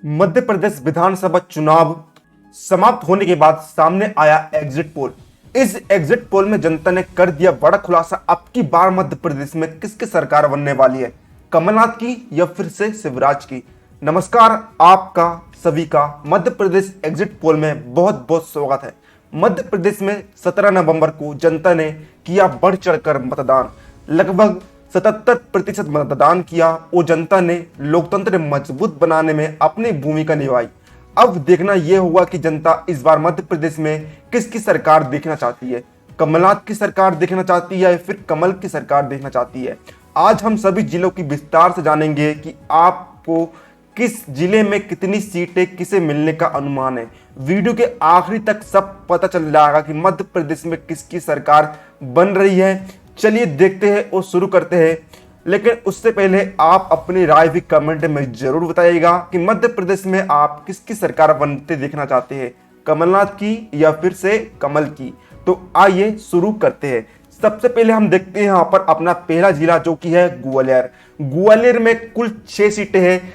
मध्य प्रदेश विधानसभा चुनाव समाप्त होने के बाद सामने आया एग्जिट पोल। इस एग्जिट पोल में जनता ने कर दिया बड़ा खुलासा। अब की बार मध्य प्रदेश में किसकी सरकार बनने वाली है, कमलनाथ की या फिर से शिवराज की। नमस्कार, आपका सभी का मध्य प्रदेश एग्जिट पोल में बहुत बहुत स्वागत है। मध्य प्रदेश में 17 नवंबर को जनता ने किया बढ़ चढ़कर मतदान। लगभग 77% मतदान किया और जनता ने लोकतंत्र मजबूत बनाने में अपनी भूमिका निभाई। अब देखना यह होगा कि जनता इस बार मध्य प्रदेश में किसकी सरकार देखना चाहती है, कमलनाथ की सरकार देखना चाहती है या फिर कमल की सरकार देखना चाहती है। आज हम सभी जिलों की विस्तार से जानेंगे कि आपको किस जिले में कितनी सीटें किसे मिलने का अनुमान है। वीडियो के आखिरी तक सब पता चल जाएगा कि मध्य प्रदेश में किसकी सरकार बन रही है। चलिए देखते हैं और शुरू करते हैं, लेकिन उससे पहले आप अपनी राय भी कमेंट में जरूर बताइएगा कि मध्य प्रदेश में आप किसकी सरकार बनते देखना चाहते हैं, कमलनाथ की या फिर से कमल की। तो आइए शुरू करते हैं। सबसे पहले हम देखते हैं यहाँ पर अपना पहला जिला जो कि है ग्वालियर। ग्वालियर में कुल 6 सीटें हैं,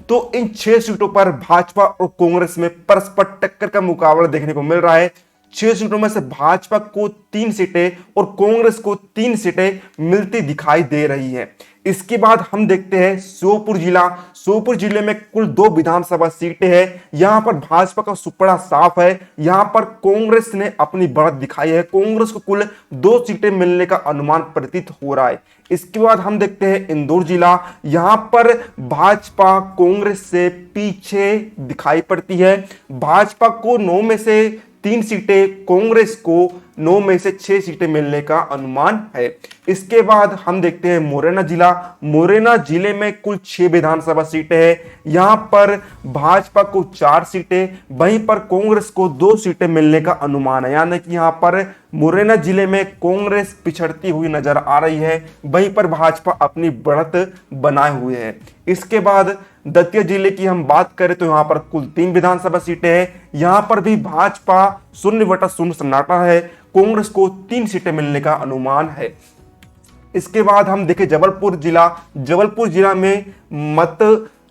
तो इन 6 सीटों पर भाजपा और कांग्रेस में परस्पर टक्कर का मुकाबला देखने को मिल रहा है। 6 सीटों में से भाजपा को 3 सीटें और कांग्रेस को 3 सीटें मिलती दिखाई दे रही है। इसके बाद हम देखते हैं श्योपुर जिला। श्योपुर जिले में कुल 2 विधानसभा सीटें हैं। यहां पर भाजपा का सुपड़ा साफ है। यहां पर कांग्रेस ने अपनी बढ़त दिखाई है। कांग्रेस को कुल 2 सीटें मिलने का अनुमान प्रतीत हो रहा है। इसके बाद हम देखते हैं इंदौर जिला। यहां पर भाजपा कांग्रेस से पीछे दिखाई पड़ती है। भाजपा को 9 में से 3 सीटें, कांग्रेस को 9 में से 6 सीटें मिलने का अनुमान है। इसके बाद हम देखते हैं मुरैना जिला। मुरैना जिले में कुल 6 विधानसभा सीटें हैं। यहां पर भाजपा को 4 सीटें, वहीं पर कांग्रेस को 2 सीटें मिलने का अनुमान है। यानी कि यहां पर मुरैना जिले में कांग्रेस पिछड़ती हुई नजर आ रही है, वहीं पर भाजपा अपनी बढ़त बनाए हुए है। इसके बाद दतिया जिले की हम बात करें तो यहां पर कुल 3 विधानसभा सीटें हैं। यहां पर भी भाजपा 0/0 सन्नाटा है। कांग्रेस को 3 सीटें मिलने का अनुमान है। इसके बाद हम देखें जबलपुर जिला। जबलपुर जिला में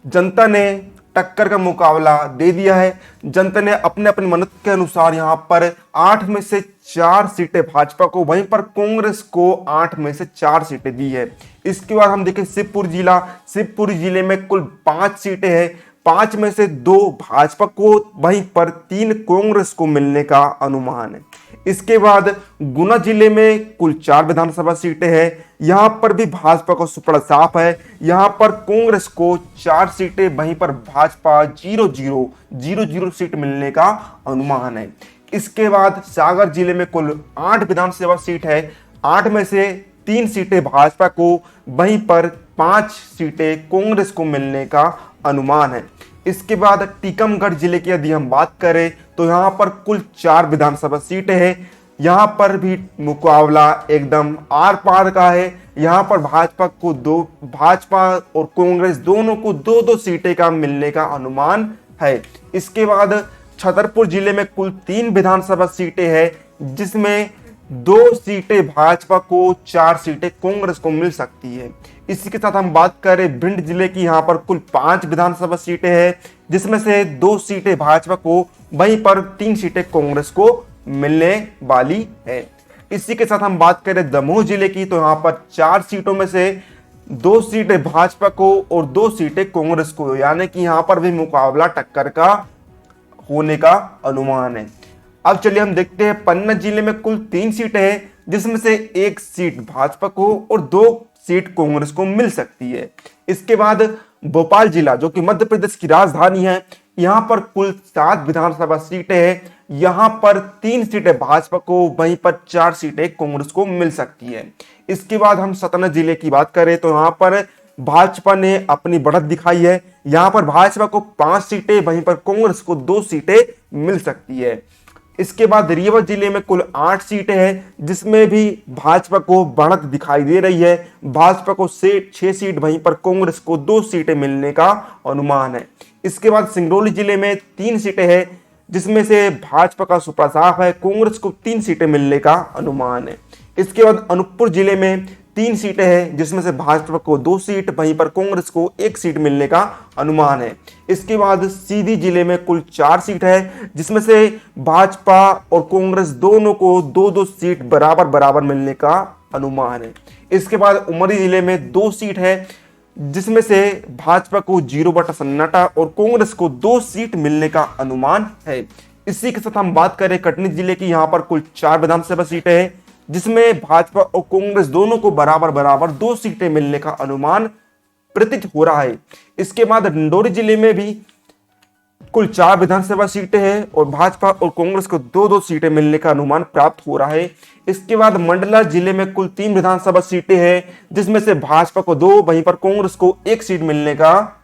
जनता ने टक्कर का मुकाबला दे दिया है। जनता ने अपने अपने मनत के अनुसार यहां पर 8 में से 4 सीटें भाजपा को, वहीं पर कांग्रेस को 8 में से 4 सीटें दी है। इसके बाद हम देखें शिवपुर जिला। शिवपुर जिले में कुल 5 सीटें हैं। 5 में से 2 भाजपा को, वहीं पर 3 कांग्रेस को मिलने का अनुमान है। इसके बाद गुना जिले में कुल 4 विधानसभा सीटें हैं। यहां पर भी भाजपा का सुपड़ा साफ है। यहां पर कांग्रेस को 4 सीटें, वहीं पर भाजपा 0-0 सीट मिलने का अनुमान है। इसके बाद सागर जिले में कुल 8 विधानसभा सीट है। 8 में से 3 सीटें भाजपा को, वहीं पर 5 सीटें कांग्रेस को मिलने का अनुमान है। इसके बाद टीकमगढ़ जिले की यदि हम बात करें तो यहां पर कुल 4 विधानसभा सीटें हैं। यहां पर भी मुकाबला एकदम आर पार का है। यहां पर भाजपा और कांग्रेस दोनों को 2-2 सीटें का मिलने का अनुमान है। इसके बाद छतरपुर जिले में कुल 3 विधानसभा सीटें हैं, जिसमें 2 सीटें भाजपा को, 4 सीटें कांग्रेस को मिल सकती है। इसी के साथ हम बात करें भिंड जिले की। यहां पर कुल 5 विधानसभा सीटें हैं, जिसमें से 2 सीटें भाजपा को, वहीं पर 3 सीटें कांग्रेस को मिलने वाली है। इसी के साथ हम बात करें दमोह जिले की तो यहां पर 4 सीटों में से 2 सीटें भाजपा को और 2 सीटें कांग्रेस को, यानी कि यहां पर भी मुकाबला टक्कर का होने का अनुमान है। अब चलिए हम देखते हैं पन्ना जिले में कुल 3 सीटें हैं, जिसमें से 1 सीट भाजपा को और 2 सीट कांग्रेस को मिल सकती है। इसके बाद भोपाल जिला जो कि मध्य प्रदेश की राजधानी है, यहां पर कुल 7 विधानसभा सीटें हैं। यहां पर 3 सीटें भाजपा को, वहीं पर 4 सीटें कांग्रेस को मिल सकती है। इसके बाद हम सतना जिले की बात करें तो यहां पर भाजपा ने अपनी बढ़त दिखाई है। यहां पर भाजपा को 5 सीटें, वहीं पर कांग्रेस को 2 सीटें मिल सकती है। इसके बाद रीवा जिले में कुल 8 सीटें हैं, जिसमें भी भाजपा को बढ़त दिखाई दे रही है। भाजपा को 6 सीट, वहीं पर कांग्रेस को 2 सीटें मिलने का अनुमान है। इसके बाद सिंगरौली जिले में 3 सीटें हैं, जिसमें से भाजपा का सुपड़ा साफ है। कांग्रेस को 3 सीटें मिलने का अनुमान है। इसके बाद अनूपपुर जिले में 3 सीटें हैं, जिसमें से भाजपा को 2 सीट, वहीं पर कांग्रेस को 1 सीट मिलने का अनुमान है। इसके बाद सीधी जिले में कुल 4 सीट है, जिसमें से भाजपा और कांग्रेस दोनों को 2-2 सीट बराबर बराबर मिलने का अनुमान है। इसके बाद उमरी जिले में 2 सीट है, जिसमें से भाजपा को 0/सन्नाटा और कांग्रेस को 2 सीट मिलने का अनुमान है। इसी के साथ हम बात करें कटनी जिले की, यहां पर कुल 4 विधानसभा सीटें हैं, जिसमें भाजपा और कांग्रेस दोनों को बराबर बराबर 2 सीटें मिलने का अनुमान प्रतीत हो रहा है। इसके बाद डिंडोरी जिले में भी कुल 4 विधानसभा सीटें हैं और भाजपा और कांग्रेस को 2-2 सीटें मिलने का अनुमान प्राप्त हो रहा है। इसके बाद मंडला जिले में कुल 3 विधानसभा सीटें हैं, जिसमें से भाजपा को 2, वहीं पर कांग्रेस को 1 सीट मिलने का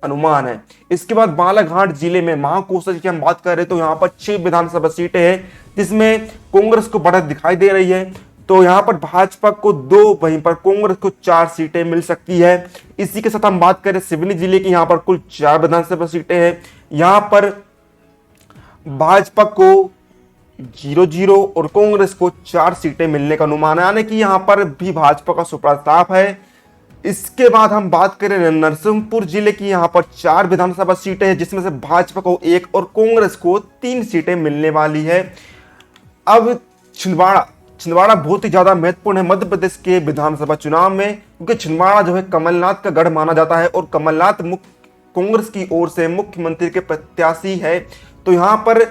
अनुमान है। इसके बाद बालाघाट जिले में महाकोशल की हम बात करें तो यहाँ पर 6 विधानसभा सीटें हैं, जिसमें कांग्रेस को बढ़त दिखाई दे रही है। तो यहाँ पर भाजपा को 2, वहीं पर कांग्रेस को 4 सीटें मिल सकती है। इसी के साथ हम बात करें सिवनी जिले की, यहाँ पर कुल 4 विधानसभा सीटें हैं। यहाँ पर भाजपा को 0-0 और कांग्रेस को 4 सीटें मिलने का अनुमान है, यानी कि यहाँ पर भी भाजपा का सुपड़ा साफ है। इसके बाद हम बात करें नरसिंहपुर जिले की, यहाँ पर 4 विधानसभा सीटें हैं, जिसमें से भाजपा को 1 और कांग्रेस को 3 सीटें मिलने वाली है। अब छिंदवाड़ा बहुत ही ज्यादा महत्वपूर्ण है मध्य प्रदेश के विधानसभा चुनाव में, क्योंकि छिंदवाड़ा जो है कमलनाथ का गढ़ माना जाता है और कमलनाथ कांग्रेस की ओर से मुख्यमंत्री के प्रत्याशी है। तो यहाँ पर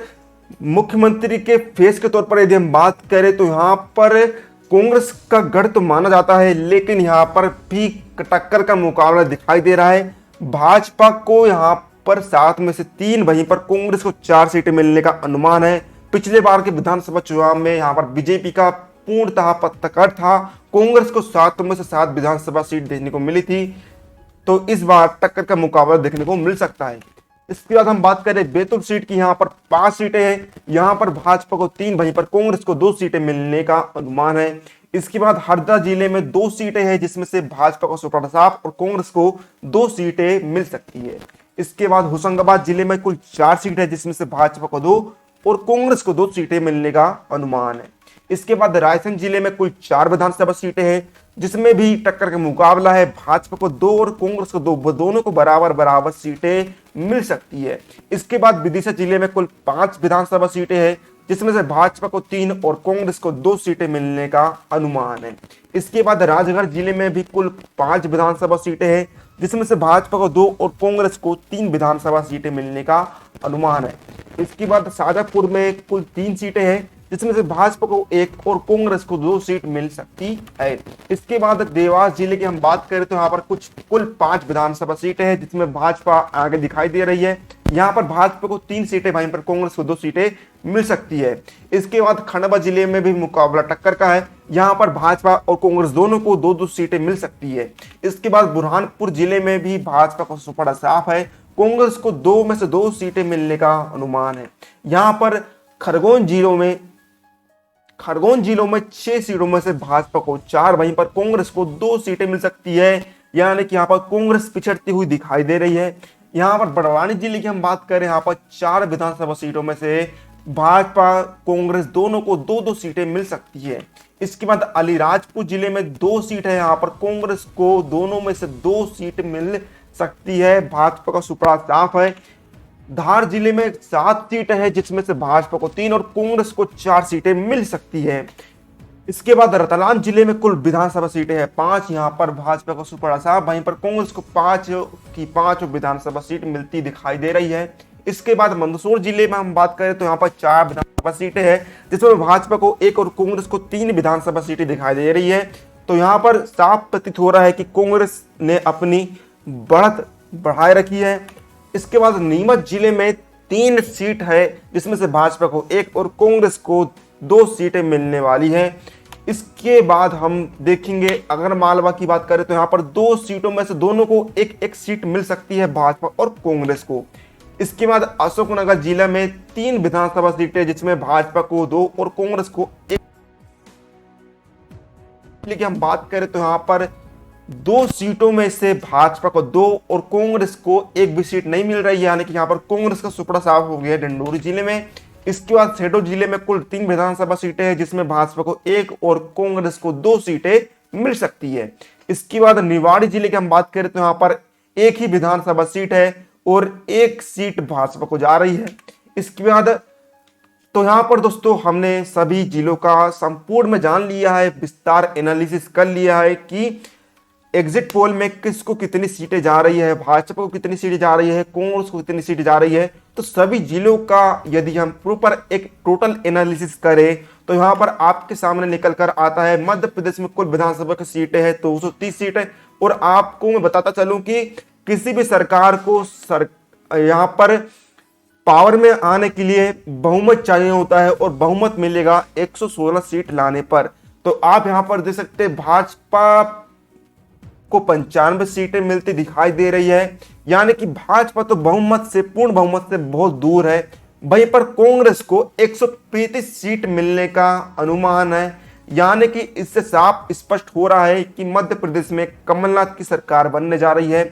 मुख्यमंत्री के फेस के तौर पर यदि हम बात करें तो यहाँ पर कांग्रेस का गढ़ तो माना जाता है, लेकिन यहाँ पर भी टक्कर का मुकाबला दिखाई दे रहा है। भाजपा को यहाँ पर 7 में से 3, वहीं पर कांग्रेस को 4 सीटें मिलने का अनुमान है। पिछले बार के विधानसभा चुनाव में यहाँ पर बीजेपी का पूर्णतः पत्थर था, कांग्रेस को 7 में से 7 विधानसभा सीट देखने को मिली थी। तो इस बार टक्कर का मुकाबला देखने को मिल सकता है। इसके बाद हम बात करें बैतूल सीट की, यहाँ पर 5 सीटें हैं। यहाँ पर भाजपा को 3, वहीं पर कांग्रेस को 2 सीटें मिलने का अनुमान है। इसके बाद हरदा जिले में 2 सीटें हैं, जिसमें से भाजपा को सुपड़ा साफ और कांग्रेस को 2 सीटें मिल सकती है। इसके बाद होशंगाबाद जिले में कुल 4 सीट है, जिसमें से भाजपा को 2 और कांग्रेस को 2 सीटें मिलने का अनुमान है। इसके बाद रायसेन जिले में कुल 4 विधानसभा सीटें हैं, जिसमें भी टक्कर का मुकाबला है। भाजपा को 2 और कांग्रेस को 2, दोनों को बराबर बराबर सीटें मिल सकती है। इसके बाद विदिशा जिले में कुल 5 विधानसभा सीटें हैं, जिसमें से भाजपा को 3 और कांग्रेस को 2 सीटें मिलने का अनुमान है। इसके बाद राजगढ़ जिले में भी कुल 5 विधानसभा सीटें हैं, जिसमें से भाजपा को 2 और कांग्रेस को 3 विधानसभा सीटें मिलने का अनुमान है। इसके बाद शाजापुर में कुल 3 सीटें हैं, जिसमें से भाजपा को 1 और कांग्रेस को 2 सीट मिल सकती है। इसके बाद देवास जिले की हम बात करें तो यहाँ पर कुल 5 विधानसभा सीटें हैं, जिसमें भाजपा आगे दिखाई दे रही है। यहाँ पर भाजपा को 3 सीटें, वहीं पर कांग्रेस को 2 सीटें मिल सकती है। इसके बाद खंडवा जिले में भी मुकाबला टक्कर का है, यहाँ पर भाजपा और कांग्रेस दोनों को 2-2 सीटें मिल सकती है। इसके बाद बुरहानपुर जिले में भी भाजपा का सुपड़ा साफ है, कांग्रेस को 2 में से 2 सीटें मिलने का अनुमान है। यहाँ पर खरगोन जिलों में 6 सीटों में से भाजपा को 4, वहीं पर कांग्रेस को 2 सीटें मिल सकती है, यानी कि यहाँ पर कांग्रेस पिछड़ती हुई दिखाई दे रही है। यहाँ पर बड़वानी जिले की हम बात करें, यहाँ पर 4 विधानसभा सीटों में से भाजपा कांग्रेस दोनों को 2-2 सीटें मिल सकती है। इसके बाद अलीराजपुर जिले में 2 सीट है, यहाँ पर कांग्रेस को दोनों में से 2 सीट मिल सकती है, भाजपा का सुपड़ा साफ है। धार जिले में 7 सीटें हैं, जिसमें से भाजपा को 3 और कांग्रेस को 4 सीटें मिल सकती है। इसके बाद रतलाम जिले में कुल विधानसभा सीटें हैं 5, यहाँ पर भाजपा को सुपड़ा साफ, वहीं पर कांग्रेस को 5 की 5 विधानसभा सीट मिलती दिखाई दे रही है। इसके बाद मंदसौर जिले में हम बात करें तो यहाँ पर 4 विधानसभा सीटें हैं, जिसमें भाजपा को 1 और कांग्रेस को 3 विधानसभा सीटें दिखाई दे रही है। तो यहाँ पर साफ प्रतीत हो रहा है कि कांग्रेस ने अपनी बढ़त बढ़ाए रखी है। इसके बाद नीमच जिले में 3 सीट है, जिसमें से भाजपा को 1 और कांग्रेस को 2 सीटें मिलने वाली है। इसके बाद हम देखेंगे अगर मालवा की बात करें तो यहाँ पर 2 सीटों में से दोनों को 1-1 सीट मिल सकती है, भाजपा और कांग्रेस को। इसके बाद अशोकनगर जिला में 3 विधानसभा सीटें, जिसमें भाजपा को 2 और कांग्रेस को 1। लेकिन हम बात करें तो यहाँ पर 2 सीटों में से भाजपा को 2 और कांग्रेस को 1 भी सीट नहीं मिल रही है, यानी कि यहाँ पर कांग्रेस का सुपड़ा साफ हो गया है डिंडोरी जिले में। इसके बाद शहडोल जिले में कुल 3 विधानसभा सीटें हैं, जिसमें भाजपा को 1 और कांग्रेस को 2 सीटें मिल सकती है। इसके बाद निवाड़ी जिले की हम बात करें तो यहाँ पर एक ही विधानसभा सीट है और एक सीट भाजपा को जा रही है। इसके बाद तो यहाँ पर दोस्तों हमने सभी जिलों का संपूर्ण में जान लिया है, विस्तार एनालिसिस कर लिया है कि एग्जिट पोल में किसको कितनी सीटें जा रही है, भाजपा को कितनी सीटें जा रही है, कांग्रेस को कितनी सीटें जा रही है। तो सभी जिलों का यदि हम प्रॉपर एक टोटल एनालिसिस करें तो यहाँ पर आपके सामने निकल कर आता है मध्य प्रदेश में कुल विधानसभा की सीटें हैं 230 सीटें। और आपको मैं बताता चलूं कि किसी भी सरकार को यहाँ पर पावर में आने के लिए बहुमत चाहिए होता है और बहुमत मिलेगा 116 सीट लाने पर। तो आप यहां पर देख सकते हैं भाजपा को 95 सीटें मिलती दिखाई दे रही है, यानी कि भाजपा तो बहुमत से, पूर्ण बहुमत से बहुत दूर है। वहीं पर कांग्रेस को 135 सीट मिलने का अनुमान है, यानी कि इससे साफ स्पष्ट हो रहा है कि मध्य प्रदेश में कमलनाथ की सरकार बनने जा रही है।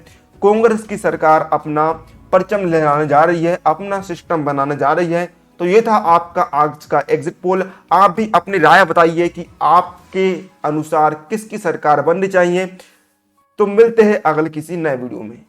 कांग्रेस की सरकार अपना परचम लहराने जा रही है, अपना सिस्टम बनाने जा रही है। तो ये था आपका आज का एग्जिट पोल। आप भी अपनी राय बताइए कि आपके अनुसार किसकी सरकार बननी चाहिए। तो मिलते हैं अगले किसी नए वीडियो में।